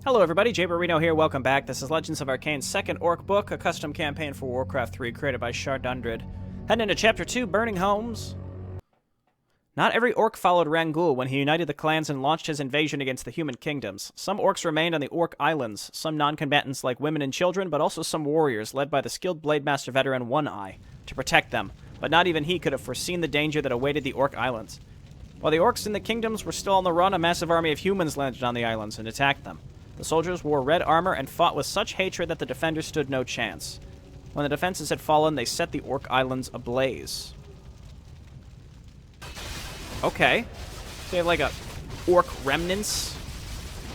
Hello everybody, Jayborino here, welcome back. This is Legends of Arkain's second Orc book, a custom campaign for Warcraft 3 created by Shardundred. Heading into Chapter 2, Burning Homes. Not every Orc followed Rangul when he united the clans and launched his invasion against the human kingdoms. Some Orcs remained on the Orc Islands, some non-combatants like women and children, but also some warriors led by the skilled Blade Master veteran One Eye to protect them, but not even he could have foreseen the danger that awaited the Orc Islands. While the Orcs in the kingdoms were still on the run, a massive army of humans landed on the islands and attacked them. The soldiers wore red armor and fought with such hatred that the defenders stood no chance. When the defenses had fallen, they set the Orc Islands ablaze. Okay. So they have like a Orc remnants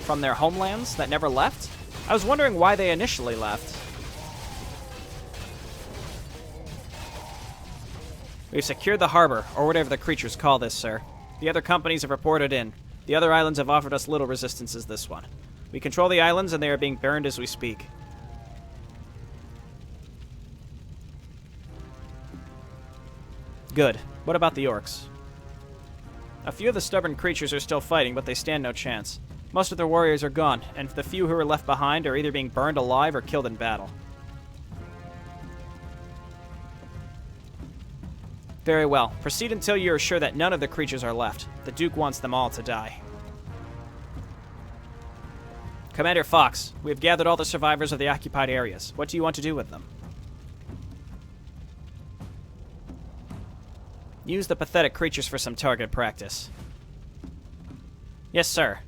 from their homelands that never left? I was wondering why they initially left. We've secured the harbor, or whatever the creatures call this, sir. The other companies have reported in. The other islands have offered us little resistance as this one. We control the islands, and they are being burned as we speak. Good. What about the Orcs? A few of the stubborn creatures are still fighting, but they stand no chance. Most of their warriors are gone, and the few who are left behind are either being burned alive or killed in battle. Very well. Proceed until you are sure that none of the creatures are left. The Duke wants them all to die. Commander Fox, we have gathered all the survivors of the occupied areas. What do you want to do with them? Use the pathetic creatures for some target practice. Yes, sir.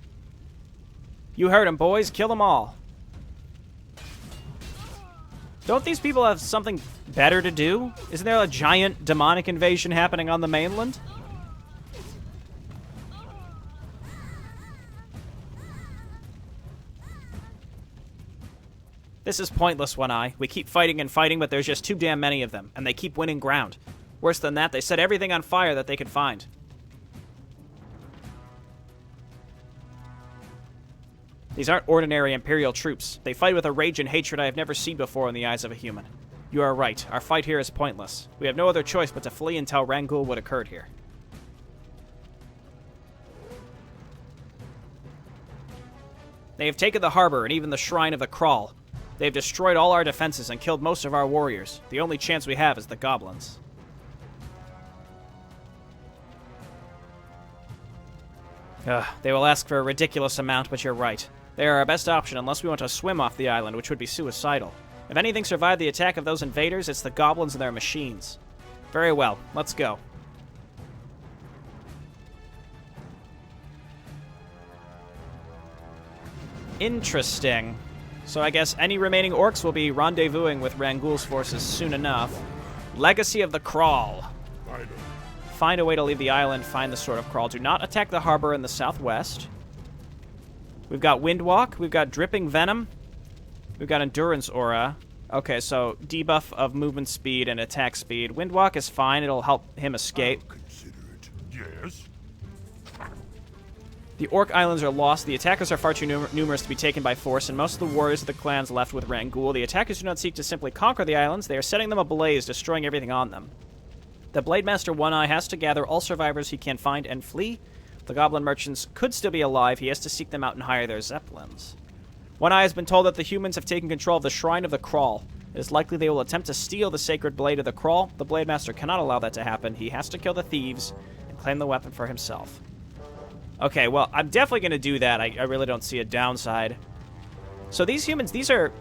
You heard him, boys. Kill them all. Don't these people have something better to do? Isn't there a giant demonic invasion happening on the mainland? This is pointless, One Eye. We keep fighting and fighting, but there's just too damn many of them, and they keep winning ground. Worse than that, they set everything on fire that they could find. These aren't ordinary Imperial troops. They fight with a rage and hatred I have never seen before in the eyes of a human. You are right. Our fight here is pointless. We have no other choice but to flee and tell Rangul what occurred here. They have taken the harbor and even the shrine of the Crawl. They have destroyed all our defenses and killed most of our warriors. The only chance we have is the goblins. They will ask for a ridiculous amount, but you're right. They are our best option unless we want to swim off the island, which would be suicidal. If anything survived the attack of those invaders, it's the goblins and their machines. Very well, let's go. Interesting. So I guess any remaining Orcs will be rendezvousing with Rangul's forces soon enough. Legacy of the Crawl. Find a way to leave the island, find the Sword of Crawl. Do not attack the harbor in the southwest. We've got Windwalk, we've got Dripping Venom, we've got Endurance Aura. Okay, so debuff of movement speed and attack speed. Windwalk is fine, it'll help him escape. Yes. The Orc Islands are lost, the attackers are far too numerous to be taken by force, and most of the warriors of the clans left with Rangul. The attackers do not seek to simply conquer the islands, they are setting them ablaze, destroying everything on them. The Blade Master One Eye has to gather all survivors he can find and flee. The Goblin merchants could still be alive, he has to seek them out and hire their Zeppelins. One Eye has been told that the humans have taken control of the Shrine of the Crawl. It is likely they will attempt to steal the sacred blade of the Crawl. The Blade Master cannot allow that to happen, he has to kill the thieves and claim the weapon for himself. Okay, well, I'm definitely going to do that. I really don't see a downside. So these humans, these are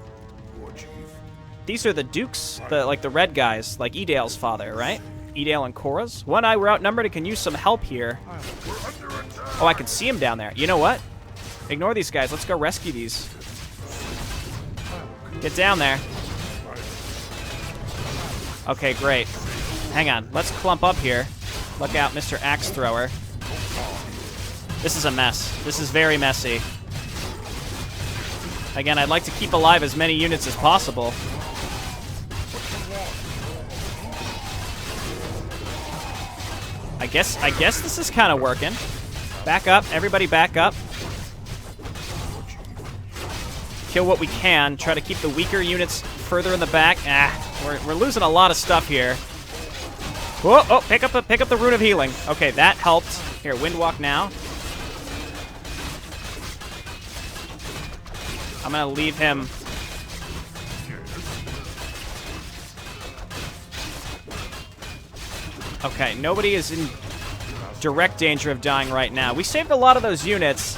the Dukes, the red guys, like Edale's father, right? Edale and Korra's. One Eye, we're outnumbered and can use some help here. Oh, I can see him down there. You know what? Ignore these guys. Let's go rescue these. Get down there. Okay, great. Hang on. Let's clump up here. Look out, Mr. Axe Thrower. This is a mess. This is very messy. Again, I'd like to keep alive as many units as possible. I guess this is kind of working. Back up. Everybody back up. Kill what we can. Try to keep the weaker units further in the back. We're losing a lot of stuff here. Whoa, oh, pick up the Rune of Healing. Okay, that helped. Here, Windwalk now. I'm gonna leave him. Okay, nobody is in direct danger of dying right now. We saved a lot of those units.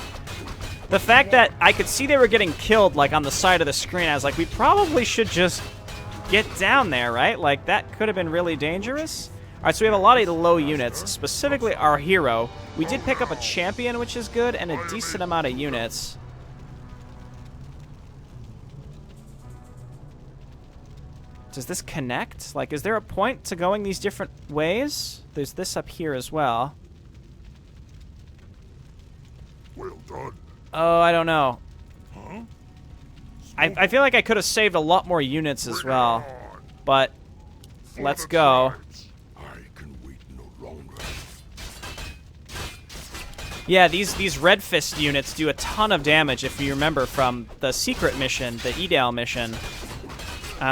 The fact that I could see they were getting killed, like, on the side of the screen, I was like, we probably should just get down there, right? Like, that could have been really dangerous. All right, so we have a lot of low units, specifically our hero. We did pick up a champion, which is good, and a decent amount of units. Does this connect? Like, is there a point to going these different ways? There's this up here as well. Well done. Oh, I don't know. Huh? I feel like I could have saved a lot more units as well. But let's go. I can wait no longer. Yeah, these Red Fist units do a ton of damage if you remember from the secret mission, the Edale mission.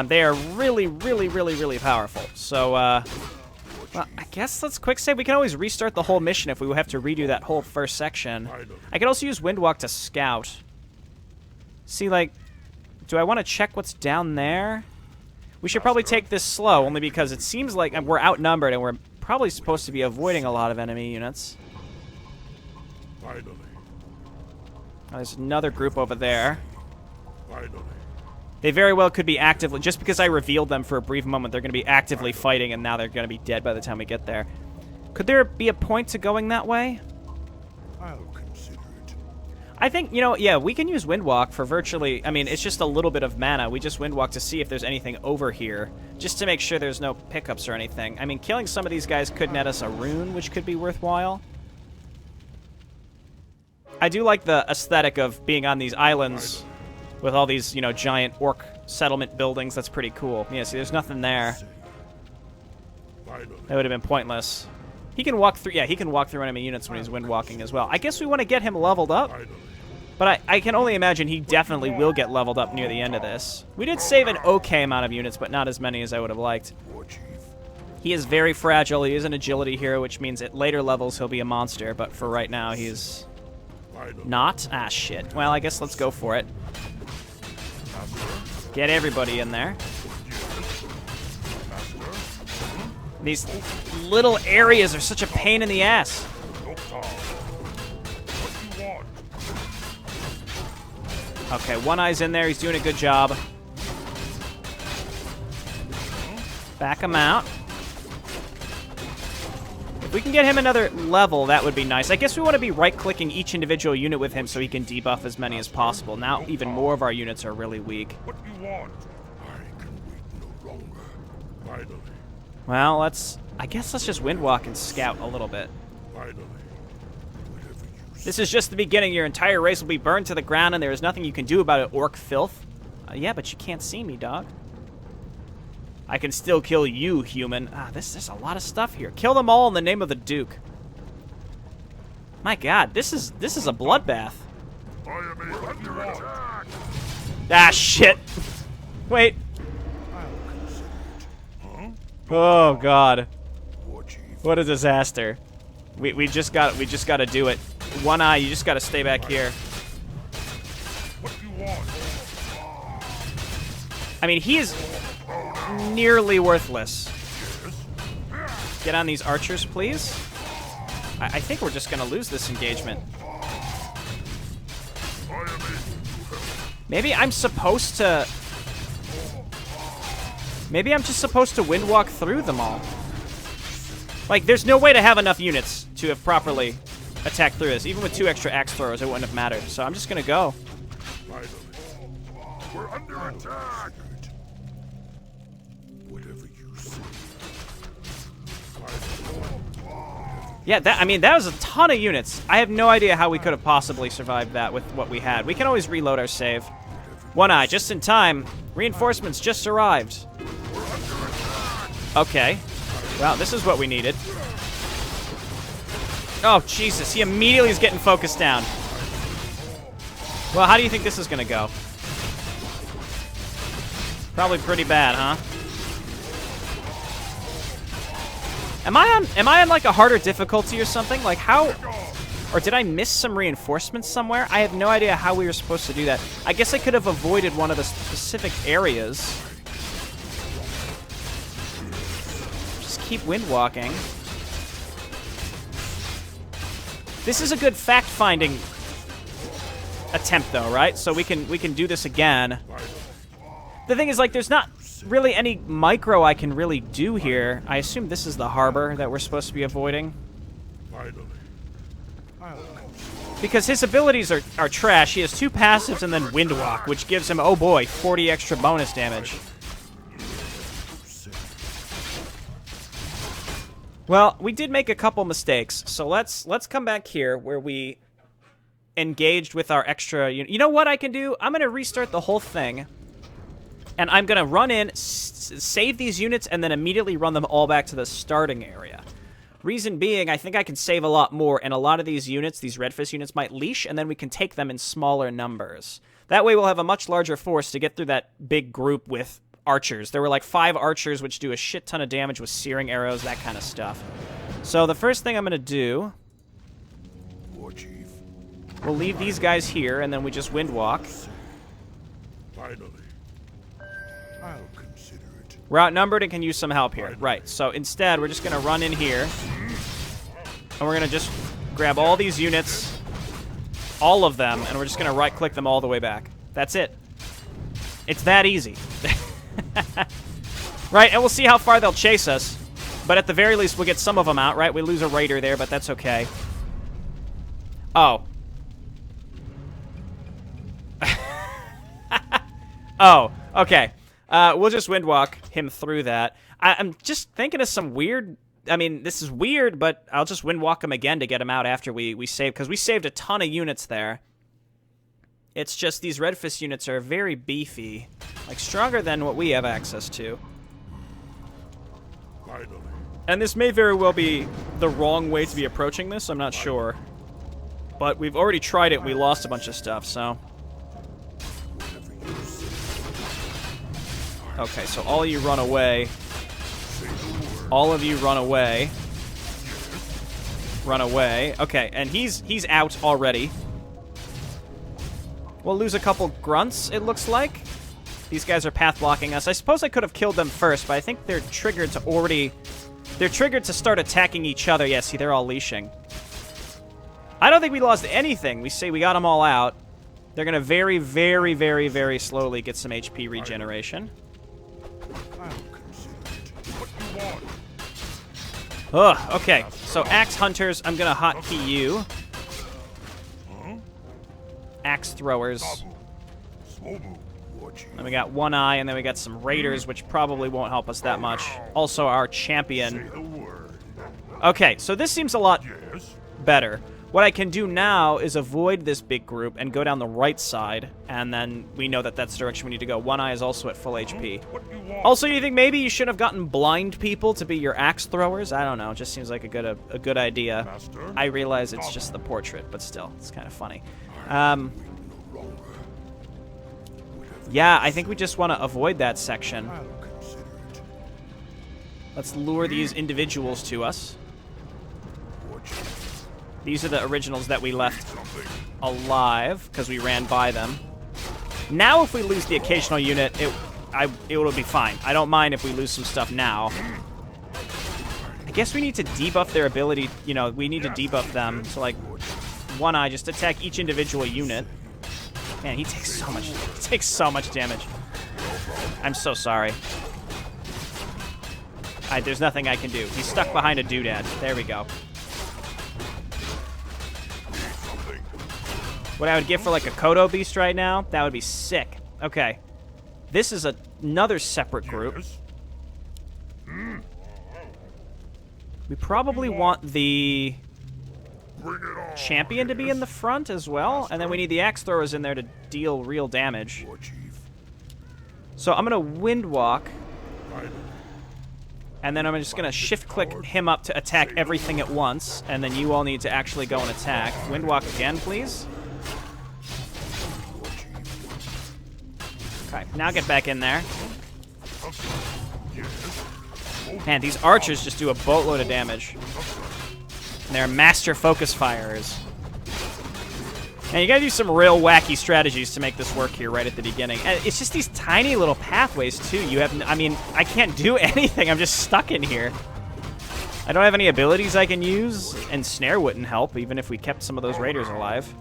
They are really, really, really, really powerful. So, well, I guess let's quick save. We can always restart the whole mission if we have to redo that whole first section. I could also use Windwalk to scout. See, like, do I want to check what's down there? We should probably take this slow, only because it seems like we're outnumbered and we're probably supposed to be avoiding a lot of enemy units. Finally. Oh, there's another group over there. Finally. They very well could be actively, just because I revealed them for a brief moment, they're going to be actively fighting, and now they're going to be dead by the time we get there. Could there be a point to going that way? I'll consider it. I think, you know, yeah, we can use Windwalk for virtually, I mean, it's just a little bit of mana. We just Windwalk to see if there's anything over here, just to make sure there's no pickups or anything. I mean, killing some of these guys could net us a rune, which could be worthwhile. I do like the aesthetic of being on these islands with all these, you know, giant orc settlement buildings. That's pretty cool. Yeah, see, there's nothing there. That would have been pointless. He can walk through, yeah, he can walk through enemy units when he's windwalking as well. I guess we want to get him leveled up, but I can only imagine he definitely will get leveled up near the end of this. We did save an okay amount of units, but not as many as I would have liked. He is very fragile. He is an agility hero, which means at later levels he'll be a monster, but for right now he's not. Ah, shit. Well, I guess let's go for it. Get everybody in there. These little areas are such a pain in the ass. Okay, One Eye's in there. He's doing a good job. Back him out. If we can get him another level, that would be nice. I guess we want to be right-clicking each individual unit with him so he can debuff as many as possible. Now even more of our units are really weak. What do you want? I can wait no longer. Finally. Well, I guess let's just Windwalk and scout a little bit. Finally. This is just the beginning. Your entire race will be burned to the ground, and there is nothing you can do about it, orc filth. Yeah, but you can't see me, dog. I can still kill you, human. There's a lot of stuff here. Kill them all in the name of the Duke. My God, this is a bloodbath. I am under attack. Ah, shit. Wait. Huh? Oh God. What a disaster. We just got to do it. One Eye, you just got to stay back here. What do you want? I mean, he is nearly worthless. Get on these archers, please. I think we're just going to lose this engagement. Maybe I'm supposed to... Maybe I'm just supposed to Windwalk through them all. Like, there's no way to have enough units to have properly attacked through this. Even with 2 extra axe throwers, it wouldn't have mattered. So I'm just going to go. We're under attack. Whatever you say. Yeah, that was a ton of units. I have no idea how we could have possibly survived that with what we had. We can always reload our save. One Eye, just in time. Reinforcements just arrived. Okay. Well, this is what we needed. Oh, Jesus. He immediately is getting focused down. Well, how do you think this is going to go? Probably pretty bad, huh? Am I on like a harder difficulty or something? Like how Or did I miss some reinforcements somewhere? I have no idea how we were supposed to do that. I guess I could have avoided one of the specific areas. Just keep wind walking. This is a good fact-finding attempt, though, right? So we can do this again. The thing is, like, there's not really any micro I can really do here. I assume this is the harbor that we're supposed to be avoiding. Because his abilities are trash. He has 2 passives and then Windwalk, which gives him, oh boy, 40 extra bonus damage. Well, we did make a couple mistakes, so let's come back here where we engaged with our extra... You know what I can do? I'm going to restart the whole thing, and I'm going to run in, save these units, and then immediately run them all back to the starting area. Reason being, I think I can save a lot more, and a lot of these units, these Red Fist units, might leash, and then we can take them in smaller numbers. That way we'll have a much larger force to get through that big group with archers. There were like 5 archers, which do a shit ton of damage with searing arrows, that kind of stuff. So the first thing I'm going to do... We'll leave these guys here, and then we just wind walk. Finally, I'll consider it. We're outnumbered and can use some help here. Right, so instead, we're just going to run in here. And we're going to just grab all these units, all of them, and we're just going to right-click them all the way back. That's it. It's that easy. Right, and we'll see how far they'll chase us. But at the very least, we'll get some of them out, right? We lose a raider there, but that's okay. Oh. Oh, okay. We'll just windwalk him through that. I'm just thinking of some weird... I mean, this is weird, but I'll just windwalk him again to get him out after we save, because we saved a ton of units there. It's just these Red Fist units are very beefy. Like, stronger than what we have access to. Finally. And this may very well be the wrong way to be approaching this, I'm not sure. But we've already tried it, we lost a bunch of stuff, so... Okay, so all of you run away. All of you run away. Run away. Okay, and he's out already. We'll lose a couple grunts, it looks like. These guys are path blocking us. I suppose I could have killed them first, but I think they're triggered to already... They're triggered to start attacking each other. Yeah, see, they're all leashing. I don't think we lost anything. We say we got them all out. They're going to very, very, very, very slowly get some HP regeneration. Ugh, okay. So, Axe Hunters, I'm going to hotkey you. Axe Throwers. And we got One Eye, and then we got some Raiders, which probably won't help us that much. Also, our champion. Okay, so this seems a lot better. What I can do now is avoid this big group and go down the right side, and then we know that that's the direction we need to go. One Eye is also at full HP. Also, you think maybe you should have gotten blind people to be your axe throwers? I don't know. It just seems like a good idea. I realize it's just the portrait, but still, it's kind of funny. Yeah, I think we just want to avoid that section. Let's lure these individuals to us. These are the originals that we left alive because we ran by them. Now, if we lose the occasional unit, it'll be fine. I don't mind if we lose some stuff now. I guess we need to debuff their ability. You know, we need to debuff them. So, like, One Eye, just attack each individual unit. Man, he takes so much damage. I'm so sorry. There's nothing I can do. He's stuck behind a doodad. There we go. What I would give for, like, a Kodo Beast right now, that would be sick. Okay. This is another separate group. We probably want the champion to be in the front as well, and then we need the axe throwers in there to deal real damage. So I'm going to wind walk, and then I'm just going to shift-click him up to attack everything at once, and then you all need to actually go and attack. Wind walk again, please. Okay, now get back in there. Man, these archers just do a boatload of damage. And they're master focus firers. And you gotta do some real wacky strategies to make this work here right at the beginning. And it's just these tiny little pathways, too. You have, I mean, I can't do anything. I'm just stuck in here. I don't have any abilities I can use, and Snare wouldn't help, even if we kept some of those raiders alive.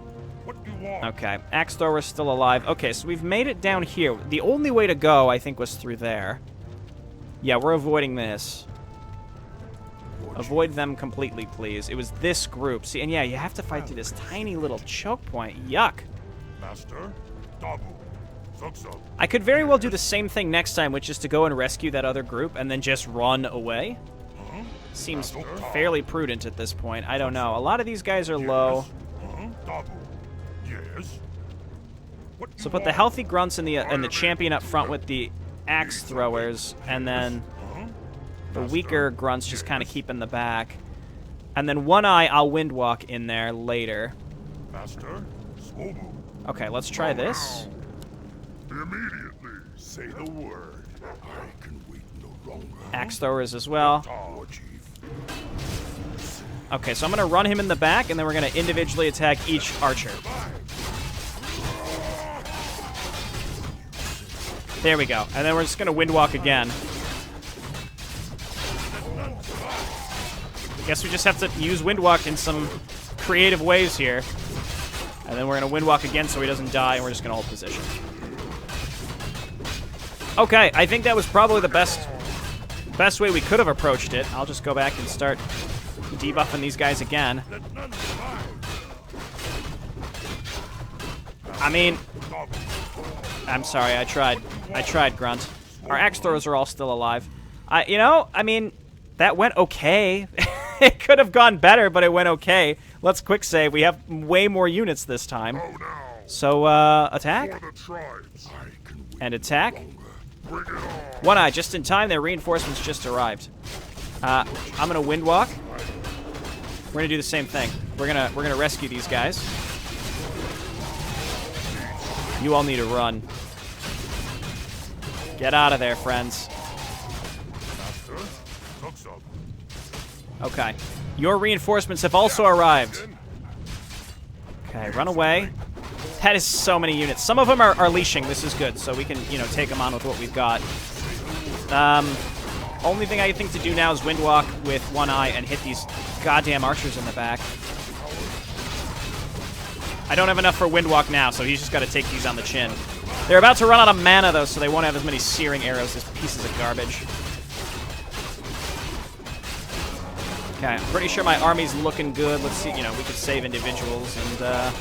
Okay, Axe Thrower's still alive. Okay, so we've made it down here. The only way to go, I think, was through there. Yeah, we're avoiding this. Avoid them completely, please. It was this group. See, and yeah, you have to fight through this tiny little choke point. Yuck. Master, I could very well do the same thing next time, which is to go and rescue that other group and then just run away. Seems fairly prudent at this point. I don't know. A lot of these guys are low. So put the healthy grunts and the champion up front with the axe throwers, and then the weaker grunts just kind of keep in the back. And then One Eye, I'll Windwalk in there later. Okay, let's try this. Immediately say the word. I can wait no longer. Axe throwers as well. Okay, so I'm going to run him in the back, and then we're going to individually attack each archer. There we go. And then we're just going to Windwalk again. Guess we just have to use Windwalk in some creative ways here. And then we're going to Windwalk again so he doesn't die, and we're just going to hold position. Okay, I think that was probably the best way we could have approached it. I'll just go back and start debuffing these guys again. I mean, I'm sorry, I tried, Grunt. Our axe throwers are all still alive. You know, I mean, that went okay. It could have gone better, but it went okay. Let's quick save. We have way more units this time. So, attack. And attack. One Eye, just in time. Their reinforcements just arrived. I'm gonna Windwalk. We're gonna do the same thing. We're gonna rescue these guys. You all need to run. Get out of there, friends. Okay. Your reinforcements have also arrived. Okay, run away. That is so many units. Some of them are leashing. This is good, so we can, you know, take them on with what we've got. Only thing I think to do now is Windwalk with One Eye and hit these goddamn archers in the back. I don't have enough for Windwalk now, so he's just got to take these on the chin. They're about to run out of mana, though, so they won't have as many searing arrows as pieces of garbage. Okay, I'm pretty sure my army's looking good. Let's see, you know, we could save individuals and,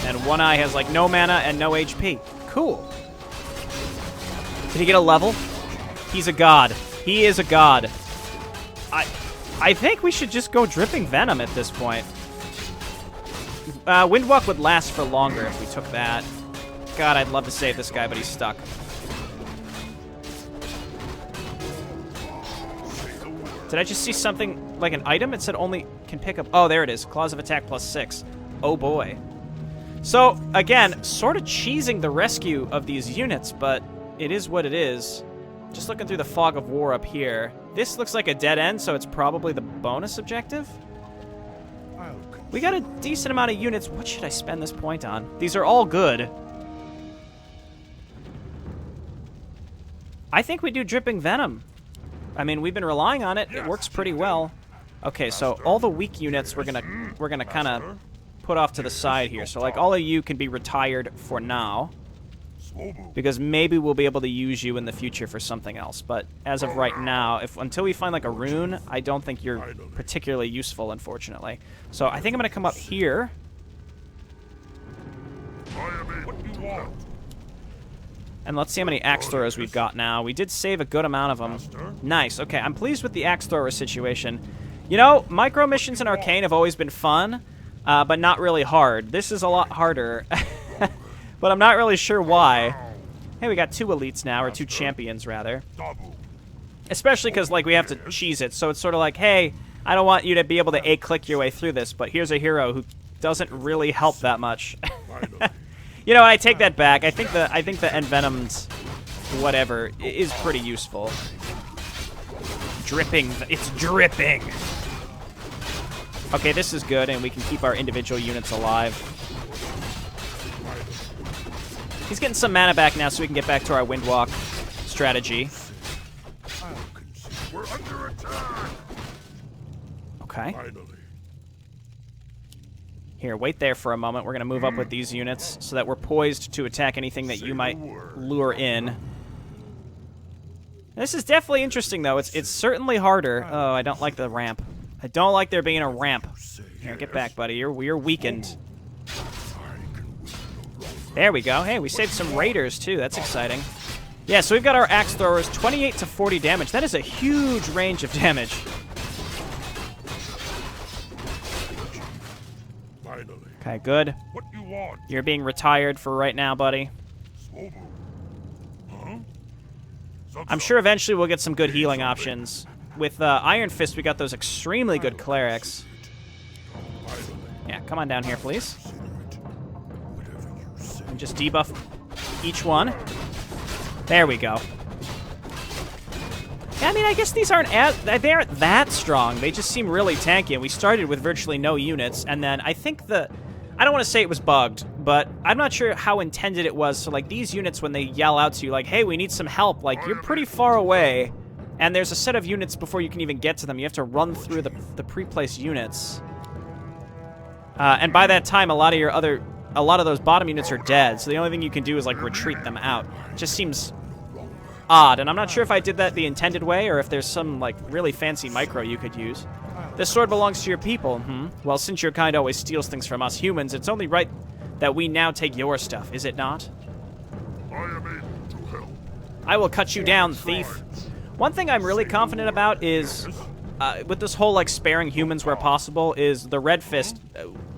And One Eye has, like, no mana and no HP. Cool. Did he get a level? He's a god. He is a god. I think we should just go Dripping Venom at this point. Windwalk would last for longer if we took that. God, I'd love to save this guy, but he's stuck. Did I just see something like an item? It said only can pick up... Oh, there it is. Claws of Attack +6. Oh, boy. So, again, sort of cheesing the rescue of these units, but it is what it is. Just looking through the Fog of War up here. This looks like a dead end, so it's probably the bonus objective. We got a decent amount of units. What should I spend this point on? These are all good. I think we do Dripping Venom. I mean, we've been relying on it. It works pretty well. Okay, so all the weak units we're gonna kind of put off to the side here. So, like, all of you can be retired for now, because maybe we'll be able to use you in the future for something else. But as of right now, until we find, like, a rune, I don't think you're particularly useful, unfortunately. So I think I'm going to come up here. And let's see how many axe throwers we've got now. We did save a good amount of them. Nice. Okay, I'm pleased with the axe thrower situation. You know, micro missions in Arkain have always been fun, but not really hard. This is a lot harder. But I'm not really sure why. Hey, we got 2 elites now, or 2 champions, rather. Especially because, like, we have to cheese it, so it's sort of like, hey, I don't want you to be able to A-click your way through this, but here's a hero who doesn't really help that much. You know, I take that back. I think the envenomed whatever is pretty useful. Dripping. It's dripping. Okay, this is good, and we can keep our individual units alive. He's getting some mana back now, so we can get back to our Windwalk strategy. We're under attack. Okay. Finally. Here, wait there for a moment. We're going to move up with these units so that we're poised to attack anything that you might lure in. This is definitely interesting, though. It's certainly harder. Oh, I don't like the ramp. I don't like there being a ramp. Here, get back, buddy. You're weakened. There we go. Hey, we saved some raiders, too. That's exciting. Yeah, so we've got our axe throwers, 28 to 40 damage. That is a huge range of damage. Okay, good. What you want? You're being retired for right now, buddy. I'm sure eventually we'll get some good healing options. With Iron Fist, we got those extremely good clerics. Yeah, come on down here, please. And just debuff each one. There we go. Yeah, I mean, I guess these aren't they aren't that strong. They just seem really tanky. And we started with virtually no units, and then I think I don't want to say it was bugged, but I'm not sure how intended it was. So, like, these units, when they yell out to you, like, hey, we need some help, like, you're pretty far away, and there's a set of units before you can even get to them. You have to run through the pre-placed units. And by that time, a lot of those bottom units are dead, so the only thing you can do is, like, retreat them out. It just seems odd, and I'm not sure if I did that the intended way or if there's some, like, really fancy micro you could use. This sword belongs to your people. Well, since your kind always steals things from us humans, it's only right that we now take your stuff, is it not? I am able to help. I will cut you down, thief. One thing I'm really confident about is, with this whole, like, sparing humans where possible, is the Red Fist.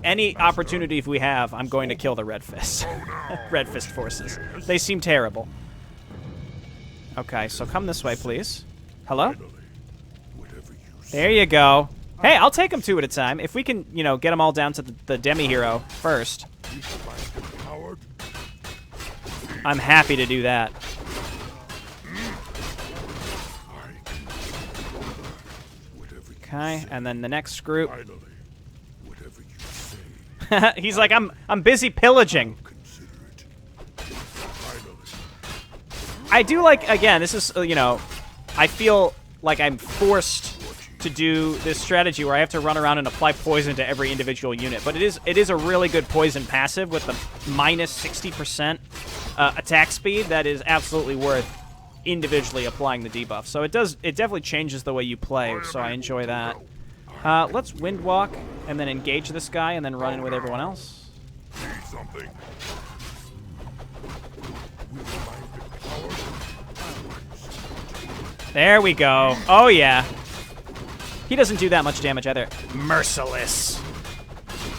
Any opportunity if we have, I'm going to kill the Red Fist. Red Fist forces. They seem terrible. Okay, so come this way, please. Hello? There you go. Hey, I'll take them two at a time. If we can, get them all down to the demi-hero first. I'm happy to do that. Okay, and then the next group. He's like, I'm busy pillaging. I do like, again, this is, I feel like I'm forced to do this strategy where I have to run around and apply poison to every individual unit. But it is a really good poison passive with the minus 60% attack speed that is absolutely worth individually applying the debuff. So it definitely changes the way you play, so I enjoy that. Let's Windwalk and then engage this guy and then run in with everyone else. There we go. Oh, yeah. He doesn't do that much damage either. Merciless.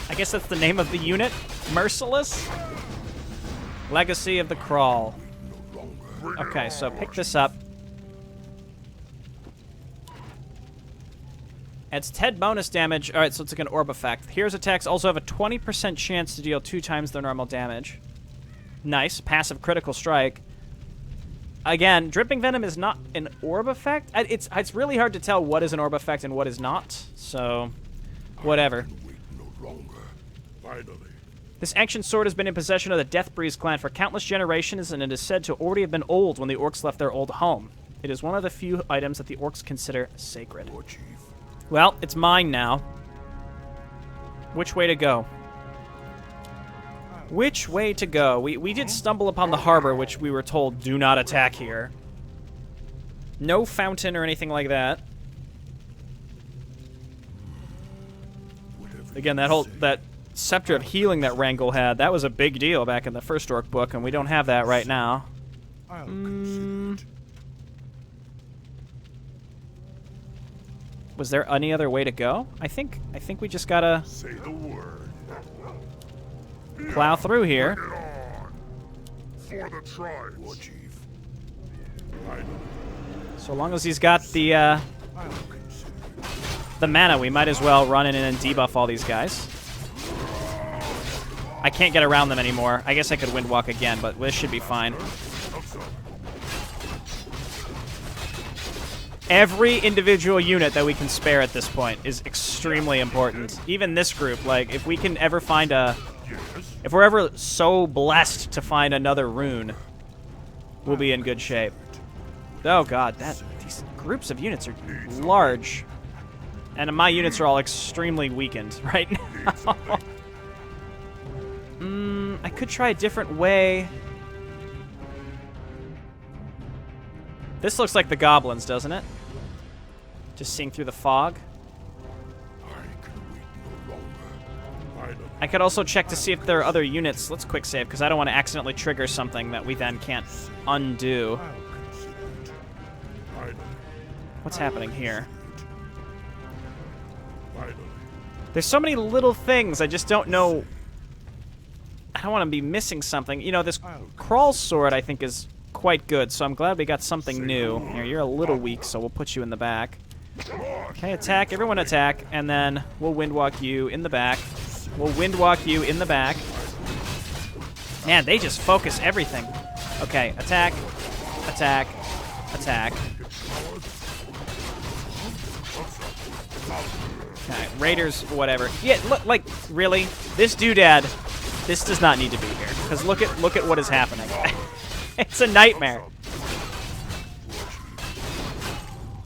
I guess that's the name of the unit. Merciless? Legacy of the Crawl. Okay, so pick this up. Adds 10 bonus damage. Alright, so it's like an orb effect. Here's attacks also have a 20% chance to deal 2 times their normal damage. Nice. Passive critical strike. Again, Dripping Venom is not an orb effect. It's really hard to tell what is an orb effect and what is not. So, whatever. This ancient sword has been in possession of the Deathbreeze clan for countless generations, and it is said to already have been old when the Orcs left their old home. It is one of the few items that the Orcs consider sacred. Well, it's mine now. Which way to go? Which way to go? We did stumble upon the harbor, which we were told, do not attack here. No fountain or anything like that. Again, that scepter of healing that Wrangle had, that was a big deal back in the first Orc book, and we don't have that right now. Was there any other way to go? I think we just gotta say the word. Plow through here. For the tribes. Chief. So long as he's got the mana, we might as well run in and debuff all these guys. I can't get around them anymore. I guess I could Windwalk again, but this should be fine. Every individual unit that we can spare at this point is extremely important. Even this group, like, if we can ever find a... If we're ever so blessed to find another rune, we'll be in good shape. Oh god, these groups of units are large. And my units are all extremely weakened right now. I could try a different way. This looks like the goblins, doesn't it? Just seeing through the fog. I could also check to see if there are other units. Let's quick save, because I don't want to accidentally trigger something that we then can't undo. What's happening here? There's so many little things, I just don't know. I don't want to be missing something. You know, this crawl sword, I think, is quite good, so I'm glad we got something new. Here, you're a little weak, so we'll put you in the back. Okay, attack. Everyone attack, and then we'll windwalk you in the back. We'll windwalk you in the back. Man, they just focus everything. Okay, attack, attack, attack. Okay, raiders, whatever. Yeah, look, like, really? This doodad, this does not need to be here. Because look at what is happening. It's a nightmare.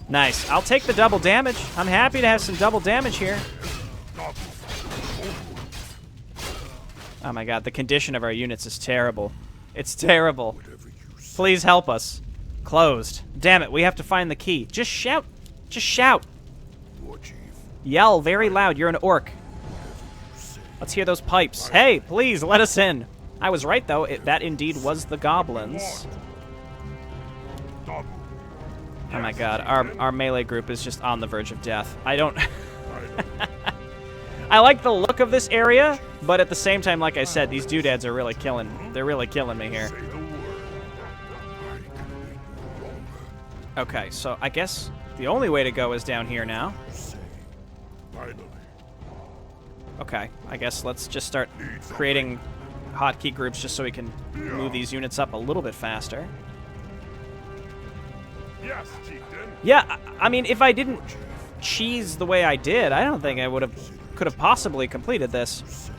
Nice. I'll take the double damage. I'm happy to have some double damage here. Oh my god, the condition of our units is terrible. It's terrible. Please help us. Closed. Damn it, we have to find the key. Just shout. Just shout. Yell very loud. You're an orc. Let's hear those pipes. Hey, please, let us in. I was right, though. That indeed was the goblins. Oh my god, our melee group is just on the verge of death. I don't... I like the look of this area, but at the same time, like I said, these doodads are really killing... They're really killing me here. Okay, so I guess the only way to go is down here now. Okay, I guess let's just start creating hotkey groups just so we can move these units up a little bit faster. Yes, chieftain. Yeah, I mean, if I didn't cheese the way I did, I don't think I could have possibly completed this.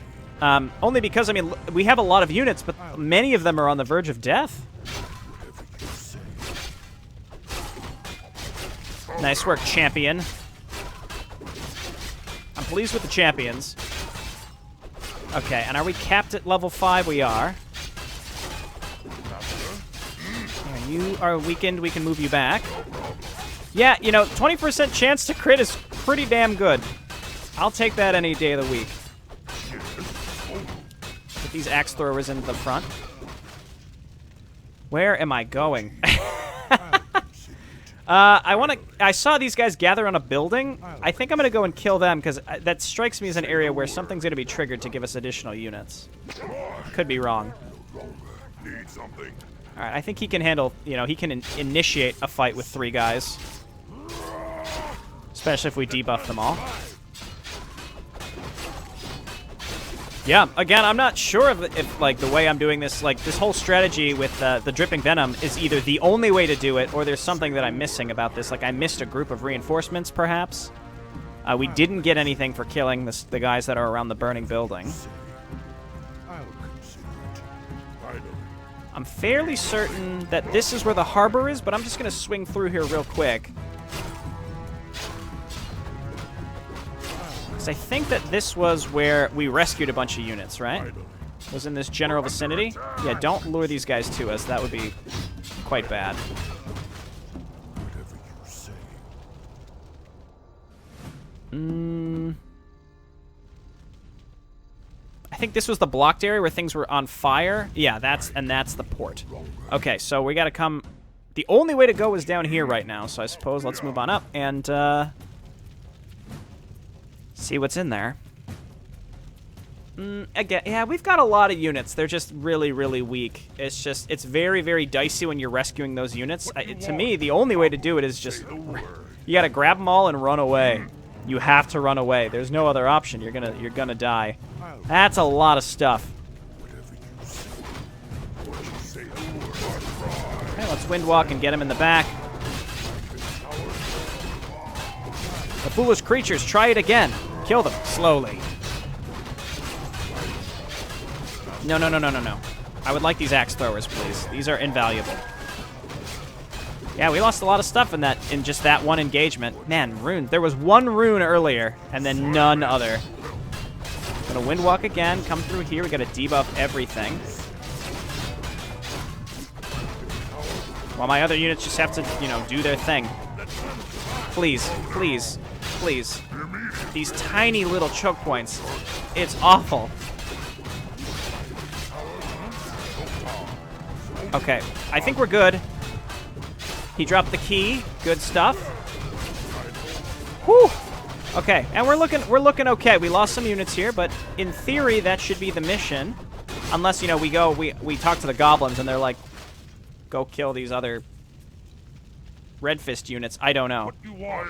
Only because, I mean, we have a lot of units, but many of them are on the verge of death. Nice work, champion. I'm pleased with the champions. Okay, and are we capped at level 5? We are. You are weakened. We can move you back. Yeah, you know, 20% chance to crit is pretty damn good. I'll take that any day of the week. Get these axe throwers into the front. Where am I going? I saw these guys gather on a building. I think I'm going to go and kill them because that strikes me as an area where something's going to be triggered to give us additional units. Could be wrong. Need something. All right, I think he can handle, you know, he can initiate a fight with 3 guys. Especially if we debuff them all. Yeah, again, I'm not sure if like, the way I'm doing this, like, this whole strategy with the Dripping Venom is either the only way to do it, or there's something that I'm missing about this. Like, I missed a group of reinforcements, perhaps. We didn't get anything for killing the guys that are around the burning building. I'm fairly certain that this is where the harbor is, but I'm just going to swing through here real quick. Because I think that this was where we rescued a bunch of units, right? Was in this general vicinity? Yeah, don't lure these guys to us. That would be quite bad. I think this was the blocked area where things were on fire. Yeah, that's the port. Okay, so we got to come... The only way to go is down here right now, so I suppose let's move on up and see what's in there. Again, yeah, we've got a lot of units. They're just really, really weak. It's just, it's very, very dicey when you're rescuing those units. To me, the only way to do it is just... You got to grab them all and run away. You have to run away. There's no other option. You're gonna die. That's a lot of stuff. Okay, let's windwalk and get him in the back. foolish creatures. Try it again. Kill them slowly. No, no, no, no, no, no. I would like these axe throwers, please. These are invaluable. Yeah, we lost a lot of stuff in just that one engagement. Man, rune. There was one rune earlier, and then none other. Gonna windwalk again. Come through here. We gotta debuff everything. While my other units just have to, you know, do their thing. Please, please, please. These tiny little choke points. It's awful. Okay, I think we're good. He dropped the key. Good stuff. Whew. Okay, and we're looking okay. We lost some units here, but in theory that should be the mission. Unless, you know, we talk to the goblins and they're like, go kill these other Red Fist units. I don't know.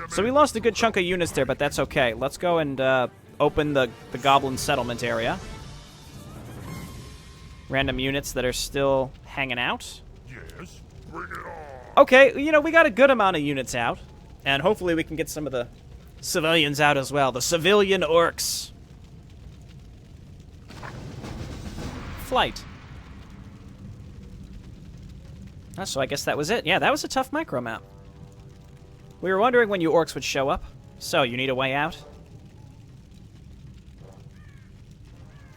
So we lost a good chunk of units there, but that's okay. Let's go and open the goblin settlement area. Random units that are still hanging out. Yes, bring it on. Okay, you know, we got a good amount of units out. And hopefully we can get some of the civilians out as well. The civilian orcs. Flight. Oh, so I guess that was it. Yeah, that was a tough micro map. We were wondering when you orcs would show up. So, you need a way out?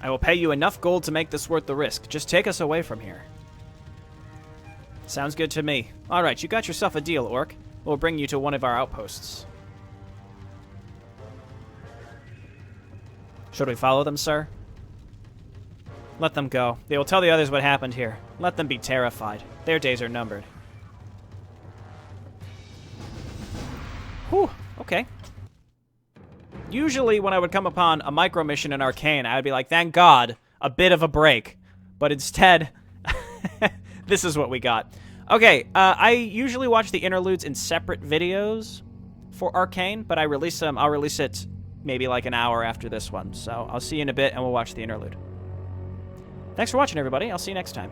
I will pay you enough gold to make this worth the risk. Just take us away from here. Sounds good to me. Alright, you got yourself a deal, orc. We'll bring you to one of our outposts. Should we follow them, sir? Let them go. They will tell the others what happened here. Let them be terrified. Their days are numbered. Whew, okay. Usually when I would come upon a micro mission in Arkain, I would be like, thank God, a bit of a break. But instead, this is what we got. Okay, I usually watch the interludes in separate videos for Arkain, but I'll release it maybe like an hour after this one. So I'll see you in a bit, and we'll watch the interlude. Thanks for watching, everybody. I'll see you next time.